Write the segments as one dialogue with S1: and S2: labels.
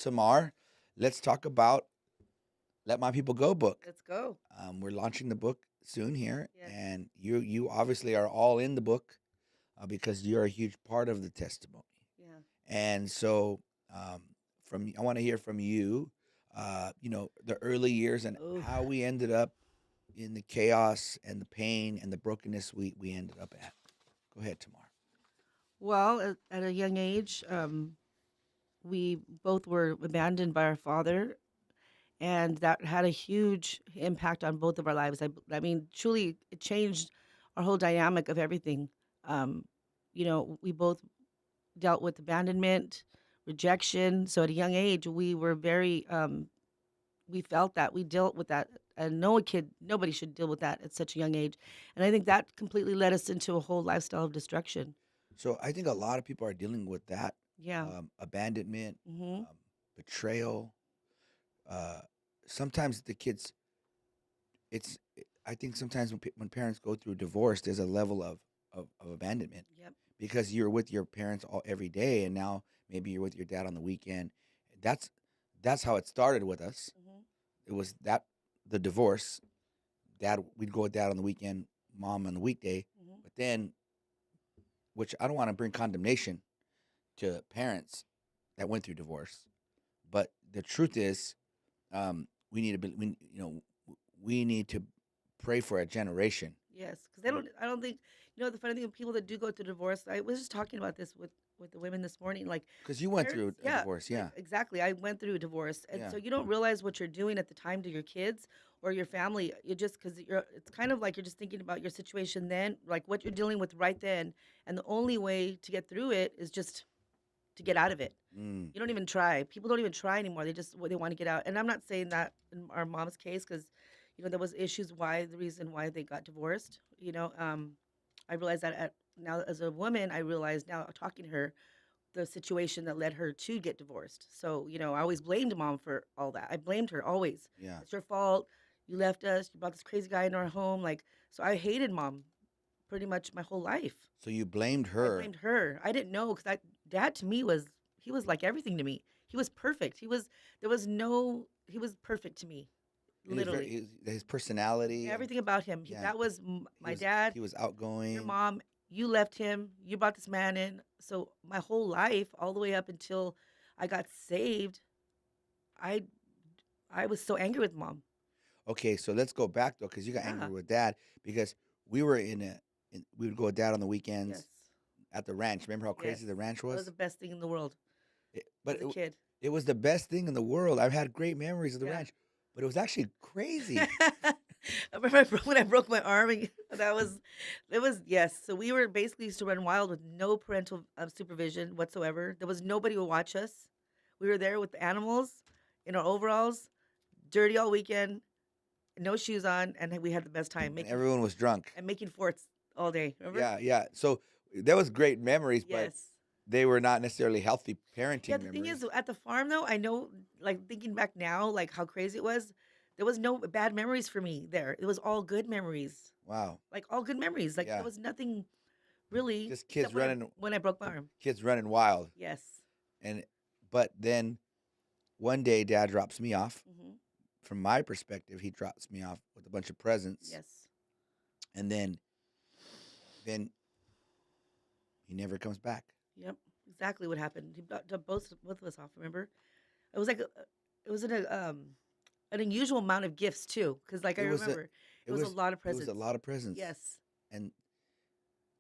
S1: Tamar, let's talk about Let My People Go book.
S2: Let's go.
S1: We're launching the book soon here,
S2: Yes.
S1: and you obviously are all in the book because you're a huge part of the testimony.
S2: Yeah.
S1: And so, um, I want to hear from you. The early years and
S2: Oh.
S1: how we ended up in the chaos and the pain and the brokenness we ended up at. Go ahead, Tamar.
S2: Well, at a young age, we both were abandoned by our father, and that had a huge impact on both of our lives. I mean, truly, it changed our whole dynamic of everything. Um, we both dealt with abandonment, rejection. So at a young age, we were very, we felt that we dealt with that. And nobody should deal with that at such a young age. And I think that completely led us into a whole lifestyle of destruction.
S1: So I think a lot of people are dealing with that
S2: Yeah.
S1: abandonment,
S2: Hmm.
S1: betrayal. Uh, Sometimes the kids, it's. I think sometimes when parents go through divorce, there's a level of abandonment
S2: Yep.
S1: because you're with your parents all every day, and now maybe you're with your dad on the weekend. That's that's how it started with us.
S2: Hmm.
S1: It was that the divorce. Dad, we'd go with dad on the weekend, mom on the weekday,
S2: Hmm.
S1: but then, which I don't want to bring condemnation to parents that went through divorce, but the truth is, we need to be, we need to pray for a generation.
S2: Yes, because they don't. I don't think the funny thing. People that do go through divorce. I was just talking about this with the women this morning. Like
S1: Because you went
S2: parents,
S1: through a
S2: yeah,
S1: divorce, yeah,
S2: exactly. I went through a divorce, and
S1: yeah.
S2: so you don't realize what you're doing at the time to your kids or your family. You just because you're. It's kind of like you're just thinking about your situation then, like what you're dealing with right then, and the only way to get through it is just to get out of it.
S1: Mm.
S2: You don't even try. People don't even try anymore. They want to get out. And I'm not saying that in our mom's case because, there was issues why the reason why they got divorced. I realized that now as a woman, I realize now talking to her the situation that led her to get divorced. So I always blamed mom for all that. I blamed her always.
S1: Yeah.
S2: It's your fault. You left us. You brought this crazy guy into our home. Like so, I hated mom pretty much my whole life.
S1: So you blamed
S2: I
S1: her.
S2: blamed her. I didn't know because dad to me he was like everything to me. He was perfect. He was perfect to me,
S1: He was
S2: literally.
S1: his personality and
S2: Everything about him.
S1: yeah,
S2: That was
S1: he
S2: my
S1: was
S2: dad.
S1: he was
S2: Your
S1: outgoing.
S2: mom. You left him. You brought this man in. So my whole life, all the way up until I got saved, I I was so angry with mom.
S1: Okay, so let's go back though, because you got
S2: Yeah.
S1: angry with dad because we were we would go with dad on the
S2: Yes.
S1: weekends at the ranch. Remember how
S2: Yes.
S1: crazy the ranch
S2: That was
S1: was?
S2: the best thing in the world
S1: It,
S2: as
S1: but
S2: a
S1: it,
S2: kid.
S1: it was the best thing in the world. I've had great memories of the
S2: Yeah.
S1: ranch, but it was actually crazy.
S2: I remember when I broke my arm. And it was yes. So we were basically used to run wild with no parental supervision whatsoever. There was nobody to watch us. We were there with the animals in our overalls, dirty all weekend, no shoes on, and we had the best time
S1: And everyone was drunk.
S2: making forts all day. Remember?
S1: Yeah, yeah. So that was great memories, but
S2: Yes.
S1: they were not necessarily healthy
S2: Yeah.
S1: parenting
S2: The thing is,
S1: memories.
S2: at the farm though, I know, like thinking back now, like how crazy it was. There was no bad memories for me there. It was all good memories.
S1: Wow.
S2: Like all good memories. Like there
S1: Yeah.
S2: was nothing really
S1: Just
S2: except when I broke my arm.
S1: kids running wild.
S2: Yes.
S1: And but then one day dad drops me off.
S2: Hmm.
S1: From my perspective, he drops me off with a bunch of presents,
S2: Yes.
S1: and then he never comes back.
S2: Yep. Exactly what happened. He dropped both of us off. Remember? It was like it was an unusual amount of gifts too, because like I
S1: It was a
S2: remember
S1: it
S2: it was a
S1: was
S2: lot of
S1: it was a
S2: presents.
S1: lot of presents.
S2: Yes.
S1: And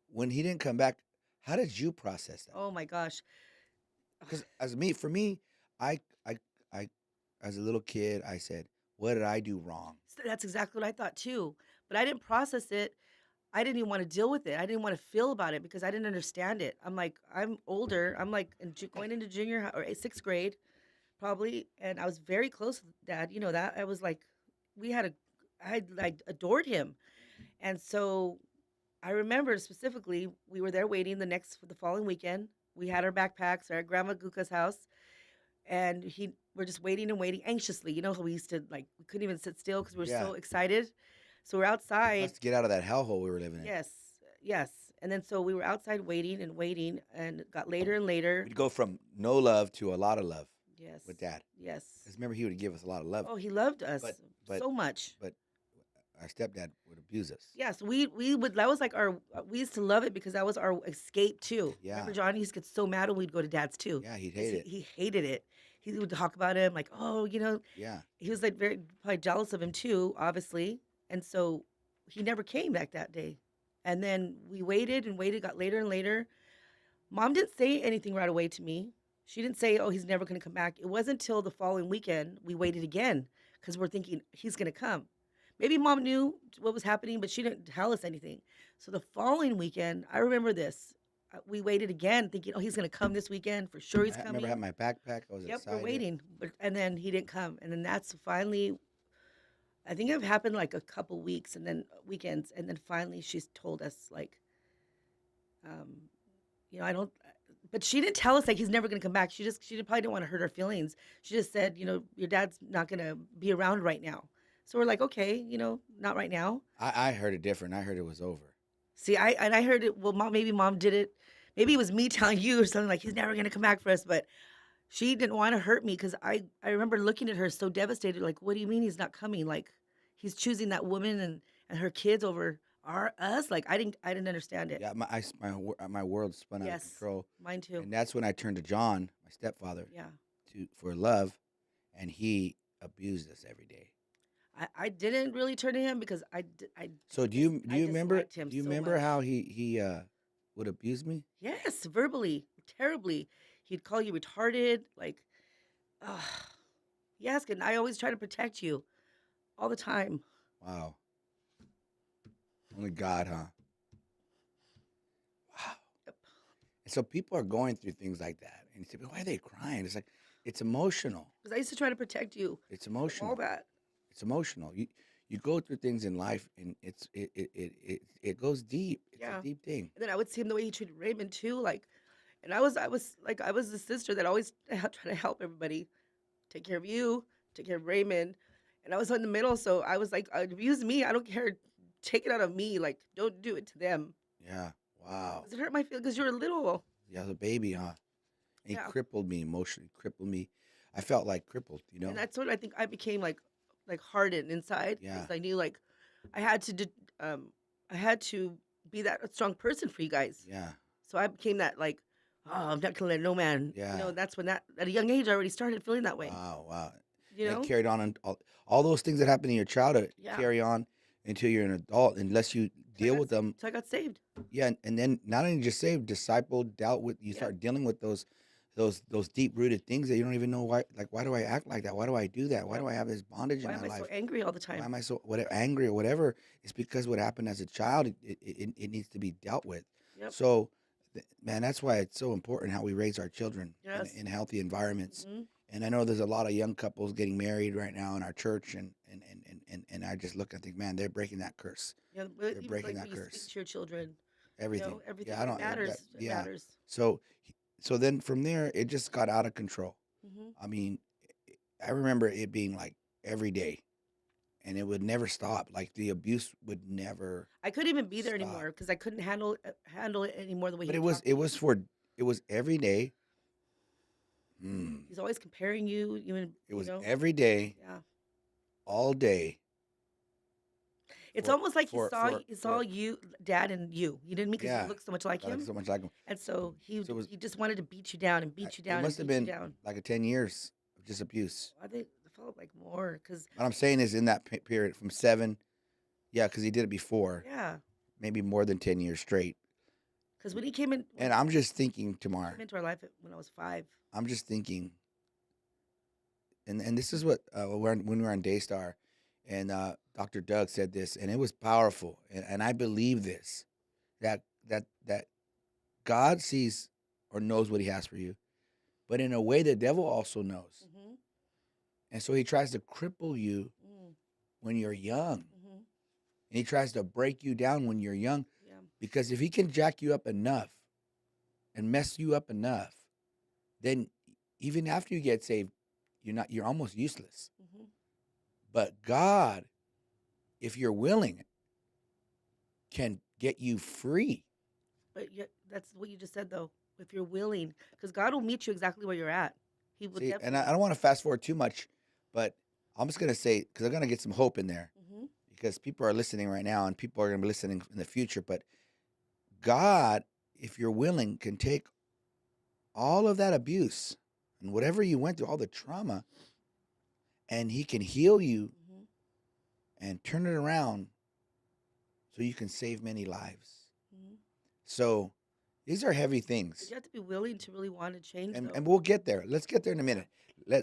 S1: when he didn't come back, how did you process that?
S2: Oh my gosh.
S1: Because for me, I I I as a little kid, I said, "What did I do wrong?"
S2: That's exactly what I thought too. But I didn't process it. I didn't even want to deal with it. I didn't want to feel about it because I didn't understand it. I'm like, I'm older. I'm like going into junior or sixth grade, probably. And I was very close with dad. You know that. I was like, we had a, I like adored him. And so I remember specifically, we were there waiting the following weekend. We had our backpacks at Grandma Guka's house, and we're just waiting and waiting anxiously. You know how we used to like we couldn't even sit still because we were
S1: Yeah,
S2: so excited. So we're
S1: us
S2: outside.
S1: to get out of that hellhole we were living in.
S2: Yes, yes. And then so we were outside waiting and waiting, and it got later and later.
S1: We'd go from no love to a lot of love.
S2: Yes.
S1: with Dad.
S2: Yes.
S1: Because remember, he would give us a lot of love.
S2: Oh, he loved us
S1: But
S2: so much.
S1: but our stepdad would abuse us.
S2: Yes, we would. That was like our. We used to love it because that was our escape too.
S1: Yeah.
S2: Remember, John used to get so mad when we'd go to Dad's too.
S1: Yeah, he'd
S2: 'Cause
S1: hate it.
S2: He hated it. He would talk about him like, oh,
S1: Yeah.
S2: he was like very probably jealous of him too, obviously, and so he never came back that day. And then we waited and waited, got later and later. Mom didn't say anything right away to me. She didn't say, oh, he's never going to come back. It wasn't until the following weekend we waited again because we're thinking he's going to come. Maybe mom knew what was happening, but she didn't tell us anything. So the following weekend, I remember this. We waited again, thinking, "Oh, he's going to come this weekend for sure. He's
S1: I
S2: coming."
S1: remember having my backpack. I was
S2: Yep, we're
S1: excited.
S2: waiting, and then he didn't come, and then that's finally. I think it happened like a couple weeks, and then weekends, and then finally she's told us like, um, I don't. But she didn't tell us like he's never going to come back. She probably didn't want to hurt our feelings. She just said, your dad's not going to be around right now. So we're like, okay, not right now.
S1: I heard it different. I heard it was over.
S2: See, I heard it. Well, maybe mom did it. Maybe it was me telling you or something like he's never gonna come back for us. But she didn't want to hurt me because I remember looking at her so devastated. Like, what do you mean he's not coming? Like, he's choosing that woman and her kids over us. Like, I didn't understand it.
S1: Yeah, my world spun out of
S2: Yes,
S1: control,
S2: mine too.
S1: and that's when I turned to John, my stepfather,
S2: Yeah,
S1: for love, and he abused us every day.
S2: I didn't really turn to him because
S1: So do you remember?
S2: disliked him
S1: Do you
S2: so
S1: remember
S2: much.
S1: how he would abuse me?
S2: Yes, verbally, terribly. He'd call you retarded. Like, ugh. Yes, and I always try to protect you all the time.
S1: Wow. Only God, huh? Wow.
S2: Yep.
S1: And so people are going through things like that, and you say, "Why are they crying?" It's like it's emotional.
S2: Because I used to try to protect you
S1: It's
S2: from all
S1: emotional.
S2: that.
S1: It's emotional. You go through things in life, and it goes deep. It's
S2: Yeah.
S1: a deep thing.
S2: And then I would see him the way he treated Raymond too. Like, and I was the sister that always try to help everybody, take care of you, take care of Raymond, and I was in the middle. So I was like, abuse me. I don't care. Take it out of me. Like, don't do it to them.
S1: Yeah. Wow.
S2: Because it hurt my feelings. Because you're little.
S1: Yeah, the baby, huh? And he
S2: Yeah.
S1: crippled me emotionally. Crippled me. I felt like crippled.
S2: And that's what I think I became like hardened inside.
S1: Yeah.
S2: Because I knew like I had to I had to be that strong person for you guys.
S1: Yeah.
S2: So I became that like, oh, I'm not gonna let no man.
S1: Yeah.
S2: That's when that at a young age I already started feeling that way.
S1: Wow.
S2: You know?
S1: That carried on, and all those things that happen in your childhood
S2: Yeah.
S1: carry on until you're an adult, unless you deal with them.
S2: So I got saved.
S1: Yeah, and then not only just saved, discipled, dealt with. You
S2: Yeah.
S1: start dealing with those deep rooted things that you don't even know why. Like, why do I act like that? Why do I do that? Why
S2: Yep.
S1: do I have this bondage
S2: Why
S1: in
S2: am
S1: my
S2: I so
S1: life?
S2: angry all the
S1: Why
S2: time?
S1: am I so angry or whatever? It's because what happened as a child. It needs to be dealt with.
S2: Yep.
S1: So, man, that's why it's so important how we raise our children
S2: Yes.
S1: in healthy environments.
S2: hmm
S1: And I know there's a lot of young couples getting married right now in our church, and I just look and think, man, they're breaking that curse,
S2: Yeah, but
S1: They're
S2: even
S1: breaking
S2: like
S1: that
S2: when you
S1: curse.
S2: speak to your children,
S1: everything.
S2: everything
S1: Yeah, I don't.
S2: matters.
S1: That,
S2: It
S1: yeah.
S2: matters.
S1: So then from there, it just got out of control.
S2: hmm
S1: I mean, I remember it being like every day, and it would never stop. Like the abuse would never
S2: I couldn't even be there
S1: stop.
S2: anymore because I couldn't handle it anymore the way
S1: But
S2: he
S1: it was
S2: talked to me.
S1: it was every day. Hmm.
S2: He's always comparing you. Even
S1: It was every day,
S2: yeah.
S1: all day.
S2: It's
S1: For
S2: almost like
S1: for
S2: he saw you, Dad, and you. You didn't mean because
S1: yeah,
S2: you look so much like
S1: I look
S2: him,
S1: so much like him.
S2: and so
S1: So it was.
S2: he just wanted to beat you down and beat you
S1: It
S2: down and
S1: must have
S2: beat you
S1: been
S2: down.
S1: like 10 years of just abuse.
S2: I think it felt like more because
S1: What I'm saying is in that period from 7, yeah, because he did it before,
S2: yeah,
S1: maybe more than 10 years straight.
S2: because when he came in,
S1: And I'm just thinking, Tamar,
S2: came into our life when I was 5.
S1: I'm just thinking, and this is what when we were on Daystar, and Dr. Doug said this, and it was powerful, and I believe this, that God sees or knows what He has for you, but in a way the devil also knows,
S2: Mm-hmm.
S1: and so he tries to cripple you when you're young,
S2: Mm-hmm.
S1: and he tries to break you down when you're young,
S2: Yeah.
S1: because if he can jack you up enough and mess you up enough, then even after you get saved, you're almost useless.
S2: Mm-hmm.
S1: But God, if you're willing, can get you free.
S2: But that's what you just said though. If you're willing, because God will meet you exactly where you're at. He would
S1: See, and I
S2: definitely.
S1: don't want to fast forward too much, but I'm just gonna say because I'm gonna get some hope in there
S2: Hmm.
S1: because people are listening right now and people are gonna be listening in the future. But God, if you're willing, can take all of that abuse and whatever you went through, all the trauma, and He can heal you
S2: Hmm.
S1: and turn it around so you can save many lives.
S2: Hmm.
S1: So these are heavy
S2: But
S1: things,
S2: you have to be willing to really want to change,
S1: and
S2: though.
S1: we'll get there. Let's get there in a
S2: Yeah.
S1: minute.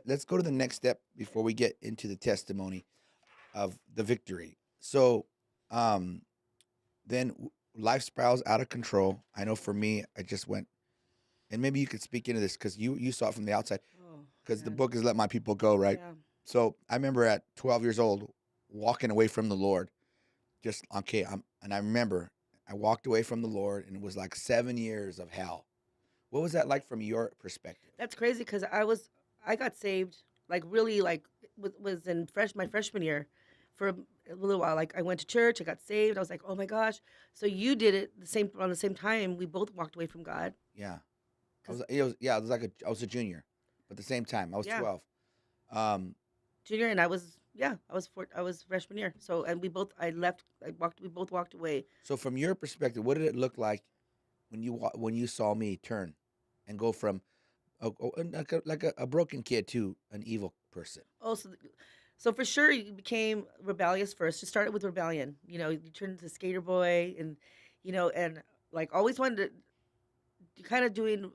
S1: Let's go to the next step
S2: Okay.
S1: before we get into the testimony of the victory. So, um, then life spirals out of control. I know for me, I just went, and maybe you could speak into this because you saw it from the outside.
S2: Oh
S1: Because the
S2: man.
S1: book is "Let My People Go," right?
S2: Yeah.
S1: So I remember at 12 years old, walking away from the Lord. Just okay, and I remember I walked away from the Lord, and it was like 7 years of hell. What was that like from your perspective?
S2: That's crazy because I got saved like really like was in my freshman year for a little while. Like I went to church, I got saved. I was like, oh my gosh. So you did it the same on the same time. We both walked away from God.
S1: Yeah,
S2: Cause
S1: I was like I was a junior, but at the same time I was
S2: yeah,
S1: 12. Um,
S2: junior and I was yeah I was freshman year. So and we both walked away.
S1: so from your perspective, what did it look like when you saw me turn and go from a broken kid to an evil person?
S2: Oh, so for sure you became rebellious first. You started with rebellion. You know, you turned into skater boy and and like always wanted to kind of doing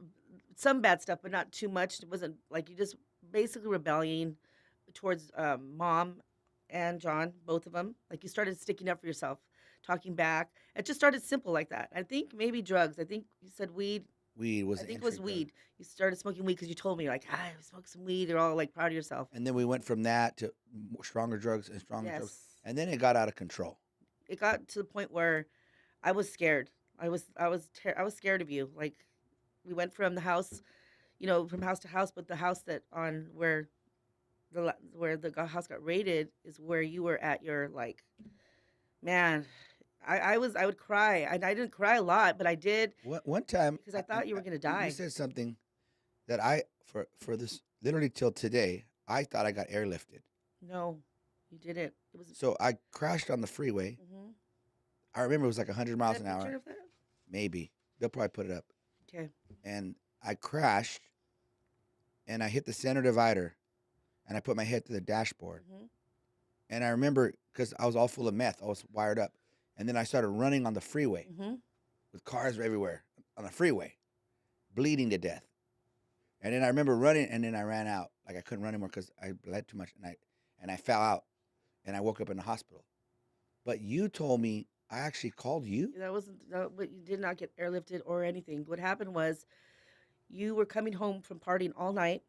S2: some bad stuff, but not too much. It wasn't like you just basically rebelling towards mom and John, both of them. Like you started sticking up for yourself, talking back. It just started simple like that. I think maybe drugs. I think you said weed.
S1: Weed was
S2: I
S1: an
S2: think it
S1: entry
S2: was
S1: drug.
S2: weed. You started smoking weed because you told me like, I smoke some weed. You're all like proud of yourself.
S1: And then we went from that to stronger drugs and stronger drugs,
S2: Yes,
S1: and then it got out of control.
S2: it got to the point where I was scared. I was scared of you. Like we went from the house, from house to house, but the house that on where the house got raided is where you were at your like man. I would cry. I didn't cry a lot, but I did
S1: One time,
S2: because I thought you were gonna
S1: you
S2: die.
S1: said something that I for this literally till today, I thought I got airlifted.
S2: No, you didn't. It was.
S1: So I crashed on the freeway.
S2: Hmm.
S1: I remember it was like 100
S2: Is
S1: miles
S2: that
S1: an
S2: a picture
S1: hour,
S2: of that?
S1: maybe. They'll probably put it up.
S2: Okay.
S1: And I crashed, and I hit the center divider, and I put my head to the dashboard.
S2: Hmm.
S1: And I remember because I was all full of meth, I was wired up, and then I started running on the freeway
S2: Hmm.
S1: with cars everywhere on the freeway, bleeding to death. And then I remember running, and then I ran out. Like I couldn't run anymore because I bled too much, and I fell out, and I woke up in the hospital. But you told me I actually called you.
S2: That wasn't. But you did not get airlifted or anything. What happened was you were coming home from partying all night.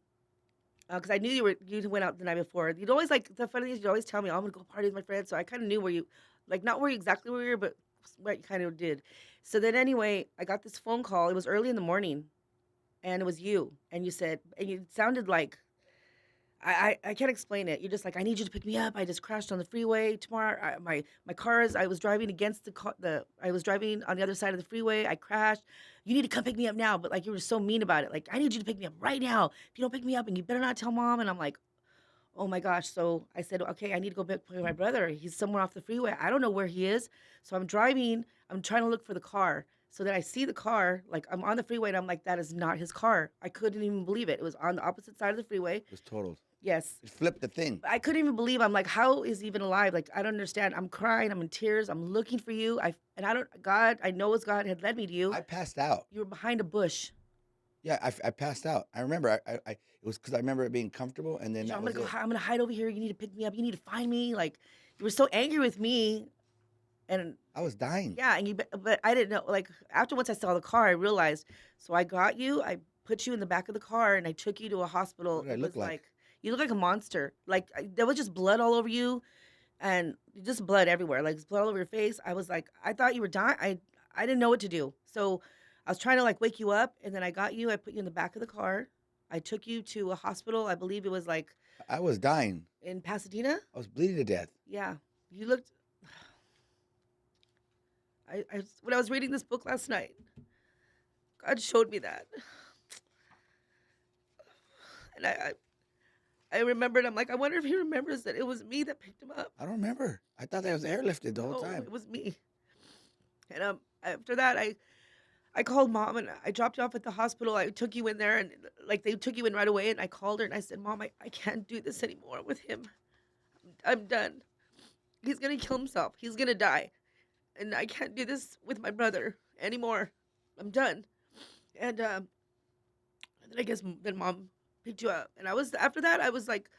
S2: Because I knew you went out the night before. You'd always like the funny thing is you'd always tell me, oh, I'm gonna go party with my friends. So I kind of knew where you, like not where you exactly where you were, but what you kind of did. So then anyway, I got this phone call. It was early in the morning, and it was you. And you said, and you sounded like I can't explain it. You're just like, I need you to pick me up. I just crashed on the freeway tomorrow. My car is. I was driving against the. I was driving on the other side of the freeway. I crashed. You need to come pick me up now. But like you were so mean about it. Like I need you to pick me up right now. If you don't pick me up, and you better not tell mom. And I'm like, oh my gosh. So I said, okay, I need to go pick my brother. He's somewhere off the freeway. I don't know where he is. So I'm driving. I'm trying to look for the car. So then I see the car. Like I'm on the freeway, and I'm like, that is not his car. I couldn't even believe it. It was on the opposite side of the freeway.
S1: It was totaled.
S2: Yes.
S1: It flipped the thing.
S2: I couldn't even believe. I'm like, how is he even alive? Like, I don't understand. I'm crying. I'm in tears. I'm looking for you. I don't. God, I know as God had led me to you.
S1: I passed out.
S2: You were behind a bush.
S1: Yeah, I passed out. I remember. It was because I remember it being comfortable, and then that
S2: I'm
S1: was
S2: gonna go.
S1: it.
S2: I'm gonna hide over here. You need to pick me up. You need to find me. Like, you were so angry with me, and
S1: I was dying.
S2: yeah, and but I didn't know. Like, after once I saw the car, I realized. So I got you. I put you in the back of the car, and I took you to a hospital.
S1: What did I
S2: It
S1: look
S2: was
S1: like?
S2: like you look like a monster. Like there was just blood all over you and just blood everywhere, like blood all over your face. I was like, I thought you were dying. I didn't know what to do. So I was trying to like wake you up, and then I got you. I put you in the back of the car. I took you to a hospital. I believe it was like
S1: I was dying.
S2: in Pasadena.
S1: I was bleeding to death.
S2: Yeah, you looked. When I was reading this book last night, God showed me that, And I remembered, I'm like, I wonder if he remembers that it was me that picked him up.
S1: I don't remember. I thought that was airlifted the whole
S2: No,
S1: time.
S2: it was me. And after that, I called mom and I dropped you off at the hospital. I took you in there and like they took you in right away. And I called her and I said, Mom, I can't do this anymore with him. I'm done. He's going to kill himself. He's going to die. And I can't do this with my brother anymore. I'm done. And then I guess then mom picked you up. And after that, I was like,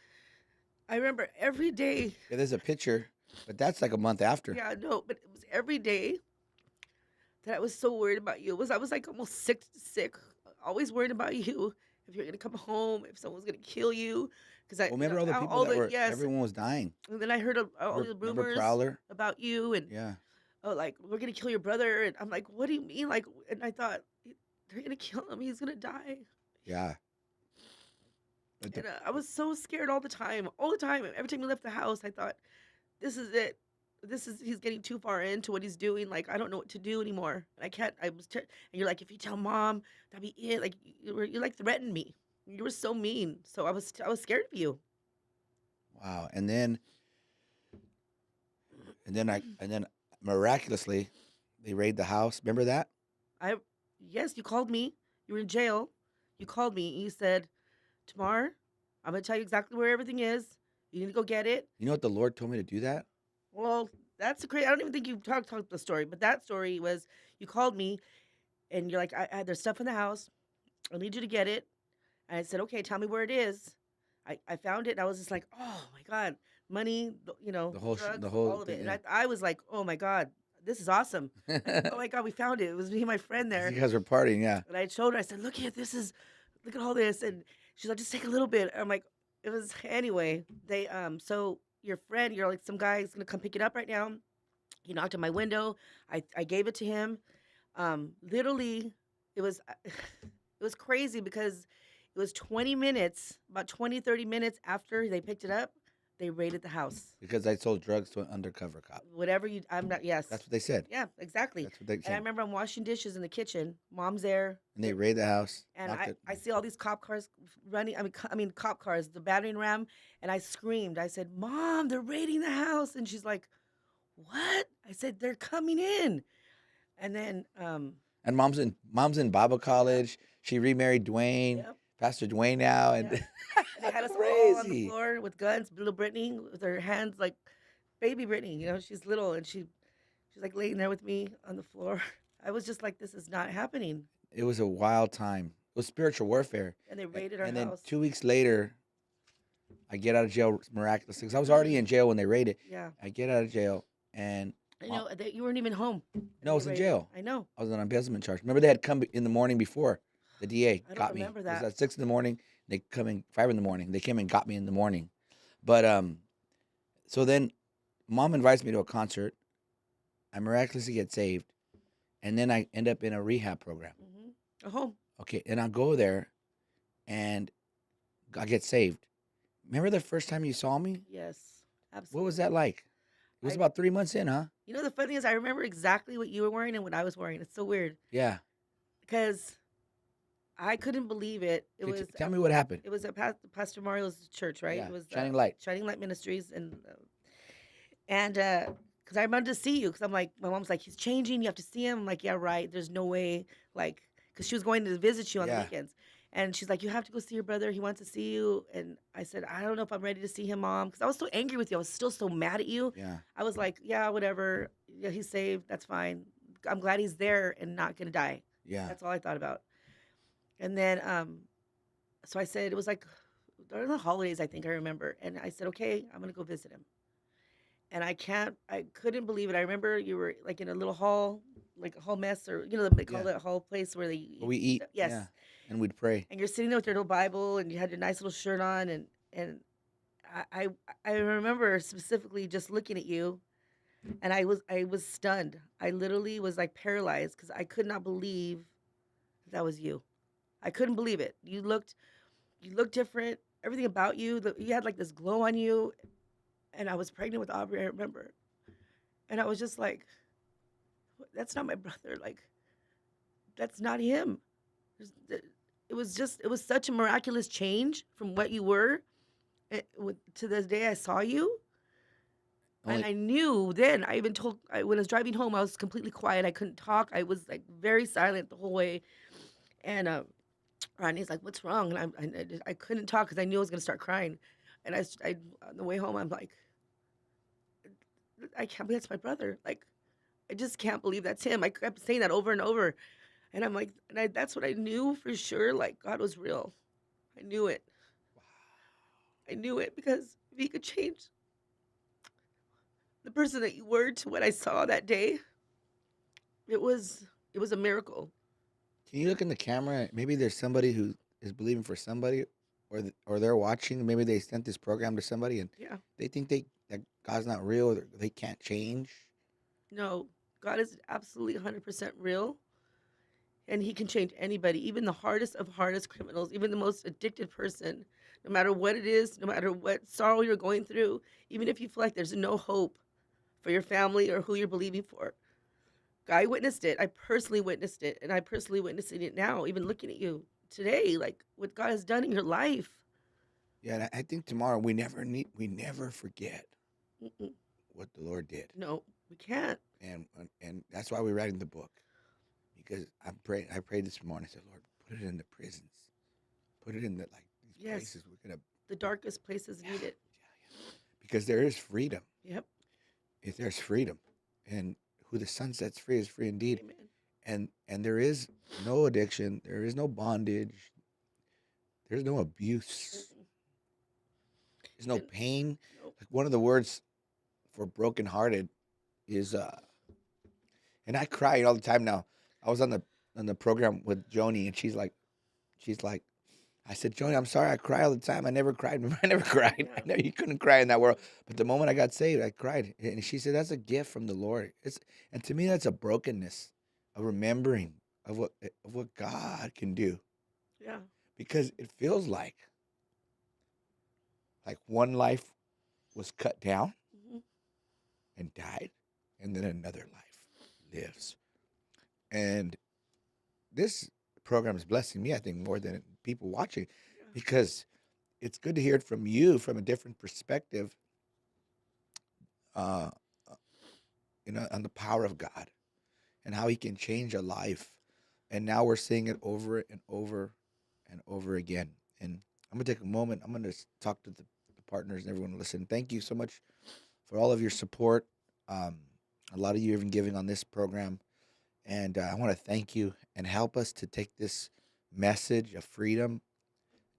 S2: I remember every day.
S1: Yeah, there's a picture, but that's like a month after.
S2: Yeah, no, but it was every day that I was so worried about you. I was like almost sick, always worried about you. If you're gonna come home, if someone's gonna kill you, because
S1: Well, remember all the people that were,
S2: yes.
S1: everyone was dying.
S2: And then I heard all the
S1: Remember
S2: rumors
S1: Prowler?
S2: about you, and
S1: Yeah.
S2: oh, like we're gonna kill your brother, and I'm like, what do you mean? Like, and I thought they're gonna kill him. He's gonna die.
S1: Yeah. But
S2: And I was so scared all the time, all the time. Every time we left the house, I thought, this is it. He's getting too far into what he's doing. Like, I don't know what to do anymore. And I can't, and you're like, if you tell mom, that'd be it. Like, you like threatened me. You were so mean. So I was scared of you.
S1: wow. And then miraculously they raid the house. Remember that?
S2: Yes, you called me. You were in jail. You called me and you said, Tamar, I'm going to tell you exactly where everything is. You need to go get it.
S1: You know what the Lord told me to do that?
S2: Well, that's crazy. I don't even think you talked the story, but that story was you called me and you're like, there's stuff in the house. I need you to get it. And I said, okay, tell me where it is. I found it and I was just like, oh my God, money, drugs,
S1: the whole
S2: all of it.
S1: thing.
S2: And I was like, oh my God, this is awesome. Like, oh my God, we found it. It was me and my friend there.
S1: You guys were partying, yeah.
S2: And I showed her, I said, look at all this. And she's like, just take a little bit. I'm like, it was, anyway, so your friend, you're like, some guy's going to come pick it up right now. He knocked on my window. I gave it to him. Literally, it was, it was crazy because it was 20 minutes, about 20, 30 minutes after they picked it up, they raided the house.
S1: Because I sold drugs to an undercover cop.
S2: Yes.
S1: That's what they said.
S2: Yeah, exactly.
S1: That's what they
S2: And I
S1: said.
S2: remember I'm washing dishes in the kitchen. Mom's there.
S1: And they raid the house.
S2: And I see all these cop cars running. I mean, cop cars, the battering ram. And I screamed. I said, Mom, they're raiding the house. And she's like, what? I said, they're coming in. And then.
S1: And mom's in Bible college. She remarried Dwayne,
S2: Yep.
S1: Pastor Dwayne now. And
S2: Yep. They had us all on the
S1: crazy.
S2: floor with guns. Little Brittany with her hands like baby Brittany. She's little and she's like laying there with me on the floor. I was just like, this is not happening.
S1: It was a wild time. It was spiritual warfare.
S2: And they raided our
S1: And
S2: house.
S1: then 2 weeks later, I get out of jail miraculously. Because I was already in jail when they raided.
S2: Yeah.
S1: I get out of jail and
S2: I know that you weren't even home.
S1: no, I was in jail.
S2: I know.
S1: I was on an embezzlement charge. Remember they had come in the morning before. The DA
S2: I don't
S1: got me.
S2: remember
S1: It was
S2: that.
S1: at 6 in the morning. They come in 5 in the morning. They came and got me in the morning. But so then mom invites me to a concert. I miraculously get saved. And then I end up in a rehab program.
S2: Mm-hmm. A home.
S1: Okay, and I go there and I get saved. Remember the first time you saw me?
S2: Yes. Absolutely.
S1: What was that like? It was about 3 months in, huh?
S2: The funny thing is I remember exactly what you were wearing and what I was wearing. It's so weird.
S1: Yeah.
S2: Because I couldn't believe it.
S1: Tell me what happened.
S2: It was at Pastor Mario's church, right?
S1: Yeah,
S2: It was
S1: Shining Light.
S2: Shining Light Ministries, and because I wanted to see you, because I'm like, my mom's like, he's changing. You have to see him. I'm like, yeah, right. There's no way, like, because she was going to visit you on the
S1: Yeah.
S2: weekends, and she's like, you have to go see your brother. He wants to see you. And I said, I don't know if I'm ready to see him, Mom, because I was so angry with you. I was still so mad at you.
S1: Yeah.
S2: I was like, yeah, whatever. Yeah, he's saved. That's fine. I'm glad he's there and not gonna die.
S1: Yeah.
S2: That's all I thought about. And then, so I said, it was like during the holidays, I think I remember. And I said, okay, I'm going to go visit him. And I couldn't believe it. I remember you were like in a little hall, like a hall mess, or, they call it a hall place where they
S1: We eat.
S2: Yes.
S1: Yeah. And we'd pray.
S2: And you're sitting there with your little Bible and you had your nice little shirt on. And I remember specifically just looking at you, and I was stunned. I literally was like paralyzed because I could not believe that was you. I couldn't believe it. You looked different. Everything about you, you had like this glow on you. And I was pregnant with Aubrey, I remember. And I was just like, that's not my brother. Like, that's not him. it was such a miraculous change from what you were to the day I saw you. And
S1: Only
S2: I knew then, I even told, when I was driving home, I was completely quiet. I couldn't talk. I was like very silent the whole way. And Rodney's like, "What's wrong?" And I couldn't talk because I knew I was going to start crying. And on the way home, I'm like, I can't believe that's my brother. Like, I just can't believe that's him. I kept saying that over and over. And I'm like, that's what I knew for sure. Like, God was real. I knew it. I knew it because if he could change the person that you were to what I saw that day, it was it was a miracle.
S1: can you look in the camera? Maybe there's somebody who is believing for somebody, or they're watching. Maybe they sent this program to somebody, and
S2: Yeah.
S1: they think that God's not real, or they can't change.
S2: No, God is absolutely 100% real, and he can change anybody, even the hardest of hardest criminals, even the most addicted person, no matter what it is, no matter what sorrow you're going through, even if you feel like there's no hope for your family or who you're believing for. I witnessed it. I personally witnessed it, and I personally witnessing it now, even looking at you today, like what God has done in your life.
S1: Yeah, and I think tomorrow we never forget
S2: Mm-mm.
S1: what the Lord did,
S2: No, we can't.
S1: and that's why we're writing the book, because I prayed this morning. I said, Lord, put it in the prisons, put it in these
S2: Yes,
S1: places we're gonna.
S2: the darkest places
S1: Yeah,
S2: need it.
S1: yeah, because there is freedom.
S2: Yep.
S1: If there's freedom, and who the Son sets free is free indeed,
S2: Amen.
S1: and there is no addiction, there is no bondage, there's no abuse,
S2: Mm-mm.
S1: there's no
S2: And
S1: pain.
S2: nope.
S1: Like one of the words for brokenhearted is and I cry all the time now. I was on the program with Joni, and she's like, I said, Joni, I'm sorry, I cry all the time. I never cried. Remember, I never cried. I
S2: Yeah.
S1: know you couldn't cry in that world, but the moment I got saved, I cried. And she said, that's a gift from the Lord. And to me, that's a brokenness, a remembering of what God can do,
S2: Yeah.
S1: because it feels like one life was cut down
S2: Hmm.
S1: and died, and then another life lives. And this program is blessing me, I think, more than people watching,
S2: Yeah.
S1: because it's good to hear it from you from a different perspective, uh, on the power of God and how He can change a life. And now we're seeing it over and over and over again. And I'm gonna take a moment. I'm gonna talk to the partners and everyone listen. Thank you so much for all of your support. Um, a lot of you have been giving on this program, and I want to thank you and help us to take this message of freedom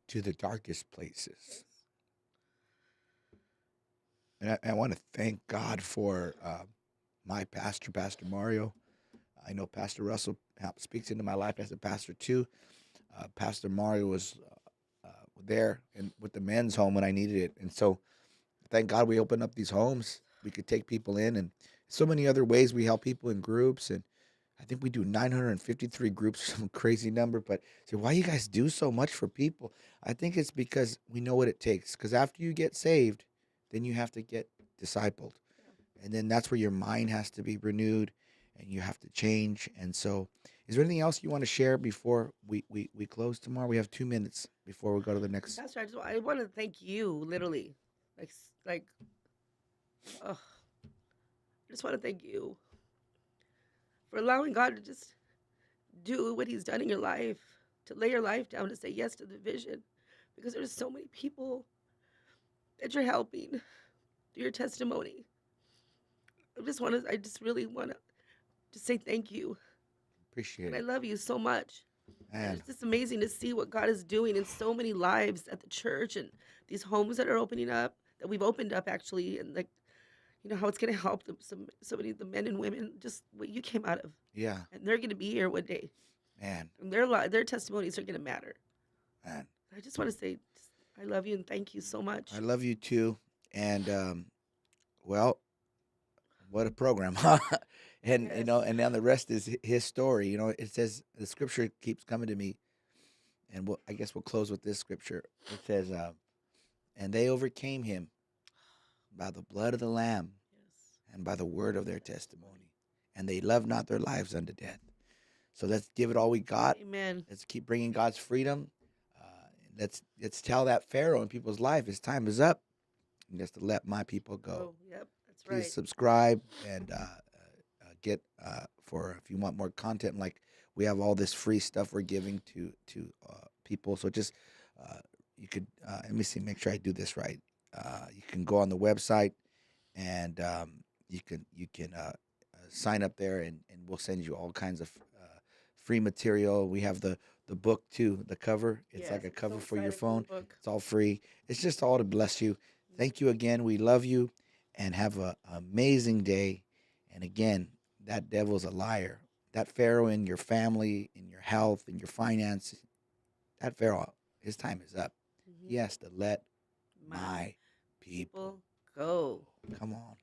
S1: to the darkest places.
S2: Yes.
S1: And I want to thank God for my pastor, Pastor Mario. I know Pastor Russell speaks into my life as a pastor too. Pastor Mario was there and with the men's home when I needed it, and so thank God we opened up these homes. We could take people in, and so many other ways we help people in groups. And I think we do 953 groups, some crazy number. But so why you guys do so much for people? I think it's because we know what it takes. Because after you get saved, then you have to get discipled,
S2: Yeah.
S1: and then that's where your mind has to be renewed, and you have to change. And so, is there anything else you want to share before we close tomorrow? We have 2 minutes before we go to the
S2: And
S1: next.
S2: Pastor, I want to thank you, literally, like, ugh, I just want to thank you for allowing God to just do what He's done in your life, to lay your life down, to say yes to the vision, because there's so many people that you're helping through your testimony. I just really want to just say thank you,
S1: Appreciate
S2: and I
S1: it,
S2: love you so much. And
S1: man.
S2: it's just amazing to see what God is doing in so many lives at the church and these homes that are opening up, that we've opened up actually, and like, how it's going to help so many of the men and women, just what you came out of,
S1: Yeah,
S2: and they're going to be here one day,
S1: man,
S2: and their testimonies are going to matter.
S1: man.
S2: I just want to say, I love you and thank you so
S1: I
S2: much.
S1: love you too. And well, what a program, huh? And
S2: Yes.
S1: and now the rest is his story. It says the scripture keeps coming to me, and I guess we'll close with this scripture. It says, "And they overcame him by the blood of the Lamb
S2: Yes.
S1: and by the word of their
S2: Testimony.
S1: testimony, and they loved not their lives unto death." So let's give it all we got.
S2: Amen.
S1: Let's keep bringing God's freedom. Let's tell that Pharaoh in people's life his time is up. And just to let my people go.
S2: Oh, yep, that's
S1: Please
S2: right.
S1: subscribe and get for if you want more content. Like we have all this free stuff we're giving to people. So just you could let me see, make sure I do this right. You can go on the website and you can sign up there and we'll send you all kinds of free material. We have the book too, the cover. It's
S2: Yes,
S1: like a
S2: I'm so
S1: cover for your
S2: excited for the
S1: phone.
S2: book.
S1: It's all free. It's just all to bless you. Thank you again. We love you and have an amazing day. And again, that devil's a liar. That Pharaoh in your family, in your health, in your finances, that Pharaoh, his time is up.
S2: Hmm.
S1: He has to let
S2: My
S1: my people
S2: people go.
S1: come on.